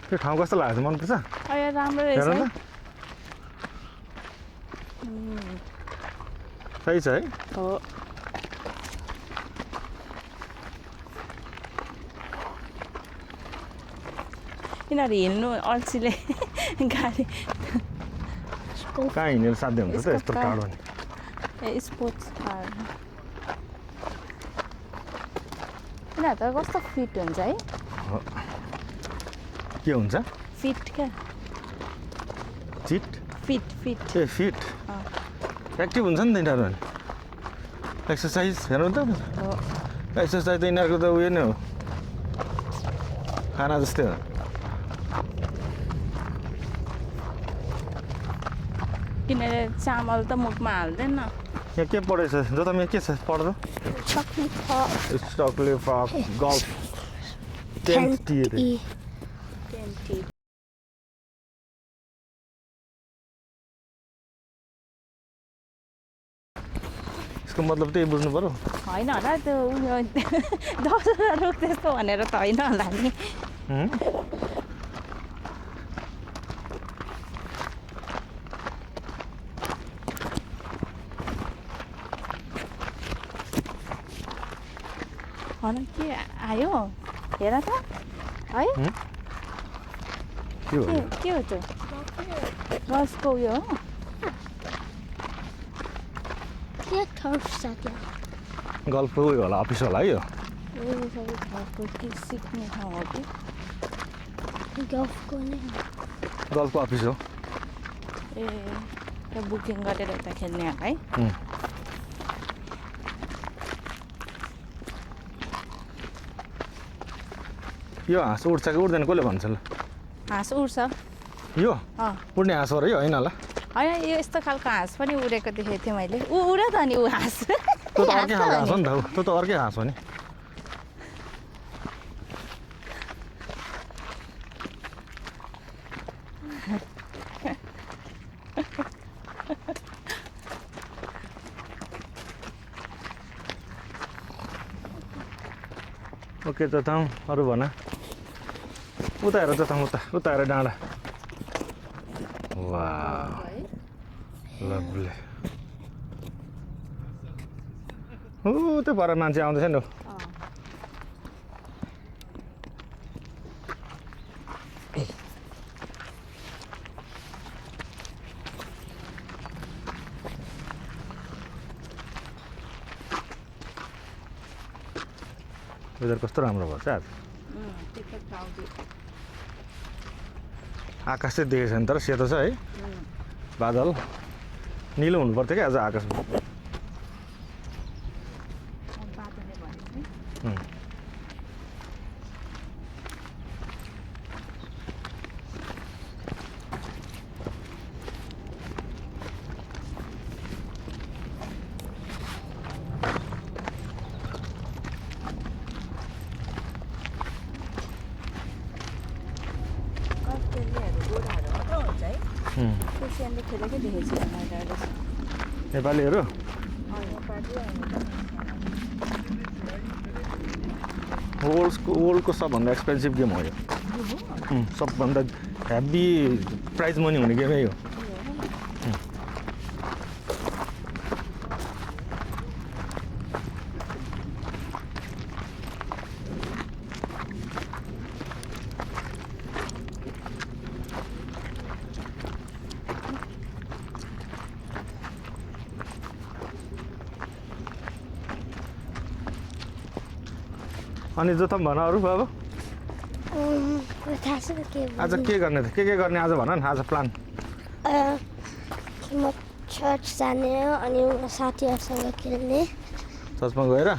त्यो ठाउँ कस्तो लाग्छ मनपर्छ अरे राम्रो रहेछ हेर न सही छ है हो यिनीहरू हिँड्नु अल्छीले गाडी कहाँ हिँडेर साध्य हुन्छ त यस्तो टाढो नि ए स्पोर्ट्स कार यिनीहरू त कस्तो फिट हुन्छ है के हुन्छ फिट क्या चिट फिट फिट ए फिट एक्टिभ हुन्छ नि त यिनीहरू एक्सर्साइज हेर्नु त एक्सर्साइज त यिनीहरूको त उयो नै हो खाना जस्तै हो किनेर चामल त मुखमा हाल्दैन यहाँ के पढेछ जो त यहाँ के छ पढ्दो स्टकले फक गल्फ 10th टी अरे यसको मतलब त्यही बुझ्नु पर्यो होइन होला त्यो उयो 10,000 रुख त्यस्तो भनेर त होइन होला नि हन के आयो हेर त है के हो के हो त्यो रसको उयो हो गल्फको उयो होला अफिस होला है यो सबै घरको के सिक्ने ठाउँ हो कि गल्फको अफिस हो ए त्यो बुकिङ गरेर यता खेल्ने हो है यो हाँस उड्छ कि उड्दैन कसले भन्छ ल हाँस उड्छ यो उड्ने हाँस हो र यो होइन होला होइन यो यस्तो खालको हाँस पनि उडेको देखेको थिएँ मैले उड्यो त नि ऊ हाँस त्यो त अर्कै खालको हाँस हो नि त त्यो त अर्कै हाँस हो नि ओके त ठाउँ अरू भन उता हेर त उता हेर डाँडा वा लभली त्यो पर मान्छे आउँदैछ नि वेदर कस्तो राम्रो भएछ आज आकाश चाहिँ देखेको छैन तर सेतो छ है बादल निलो हुनु पर्थ्यो क्या आज आकाशमा नेपालीहरू वर्ल्डको सबभन्दा एक्सपेन्सिभ गेम हो यो सबभन्दा हेभी प्राइज मनी हुने गेमै हो अनि जो त भन अरू बाबु आज के गर्ने के गर्ने आज भन न आज प्लान म चर्च जाने अनि साथीहरूसँग खेल्ने चर्चमा गएर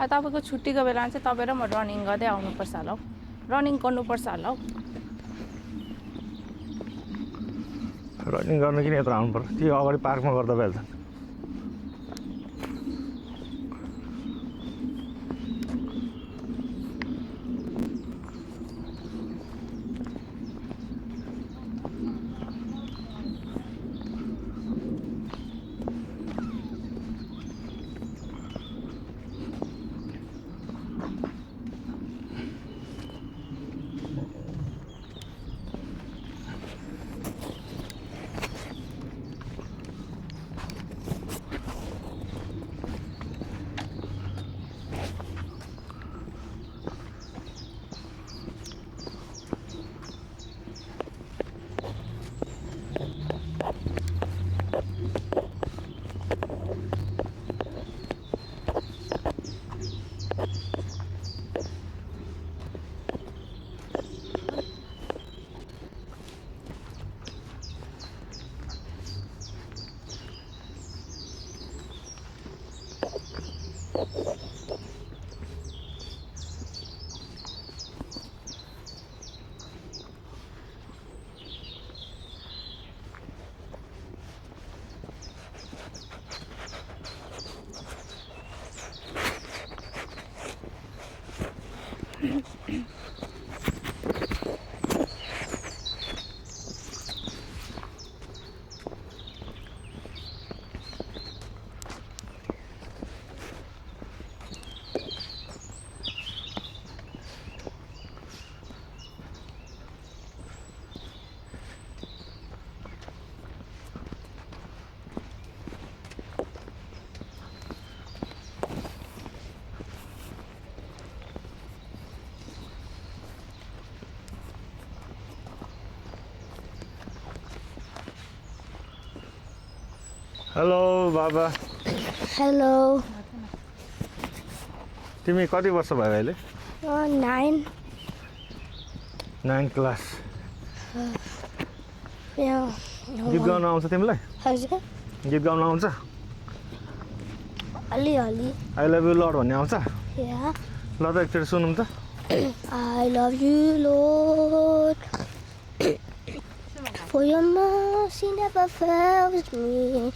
तपाईँको छुट्टीको बेलामा चाहिँ तपाईँ र म रनिङ गर्दै आउनुपर्छ होला हौ रनिङ गर्नुपर्छ होला हौ रनिङ गर्न किन यत्रो आउनु पर्छ त्यो अगाडि पार्कमा गर्दा भइहाल्छ हेलो बाबा हेलो तिमी कति वर्ष भयो अहिले 9 9 क्लास गीत गाउन आउँछ तिमीलाई हजुर गीत गाउन आउँछ अलिअलि आई लभ यु लर्ड भन्ने आउँछ या ल त एकचोटि सुनौँ त I love you, Lord, for your mercy never fails me.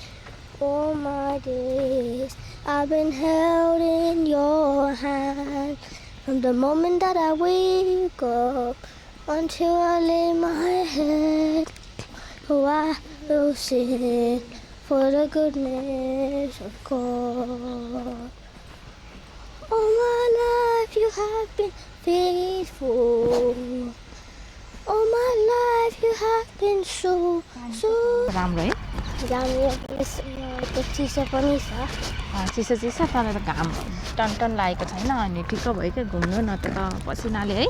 All my days I've been held in your hand. From the moment that I wake up until I lay my head, oh, I will sing for the goodness of God. All my life you have been faithful. All my life you have been so राम्रो है राम्रो चिसो पनि छ चिसो चिसो तर घाम टन लागेको छैन अनि ठिक्क भयो क्या घुम्नु न त पसिनाले है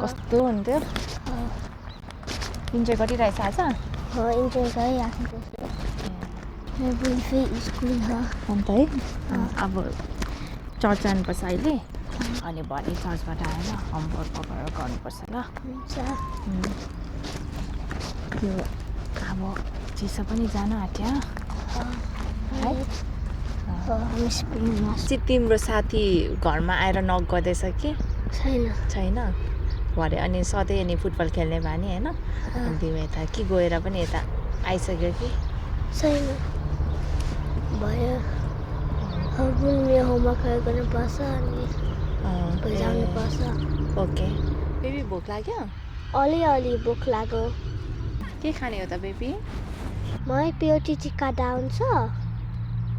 कस्तो हुन्थ्यो इन्जोय गरिरहेछ आज इन्जोय गरिराख्नु स्कुल छ अन्त है अब चर्च जानुपर्छ अहिले अनि भरे चर्चबाट आएर होमवर्क गर्नुपर्छ ल त्यो अब चिसो पनि जान आँट्यो है तिम्रो साथी घरमा आएर नक गर्दैछ कि छैन छैन आएको अरे अनि सधैँ अनि फुटबल खेल्ने बानी होइन अनि तिमी यता कि गएर पनि यता आइसक्यो कि छैन भयो अब मेरो होमवर्क गर्नुपर्छ अनि जानुपर्छ ओके बेबी भोक लाग्यो अलिअलि भोक लाग्यो के खाने हो त बेबी मलाई प्योटी टिक्का डाउन छ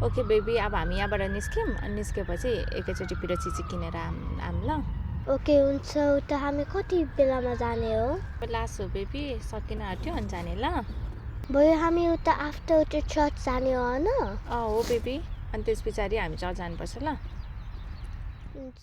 ओके बेबी अब हामी यहाँबाट निस्क्यौँ अनि निस्केपछि एकैचोटि पिरो चिची किनेर आऊँ ल ओके हुन्छ उता हामी कति बेलामा जाने हो लास्ट हो बेबी सकिन आँट्यो अनि जाने ल भयो हामी उता आफ्टर उता चर्च जाने हो होइन हो बेबी अनि त्यस पछाडि हामी चर्च जानुपर्छ ल हुन्छ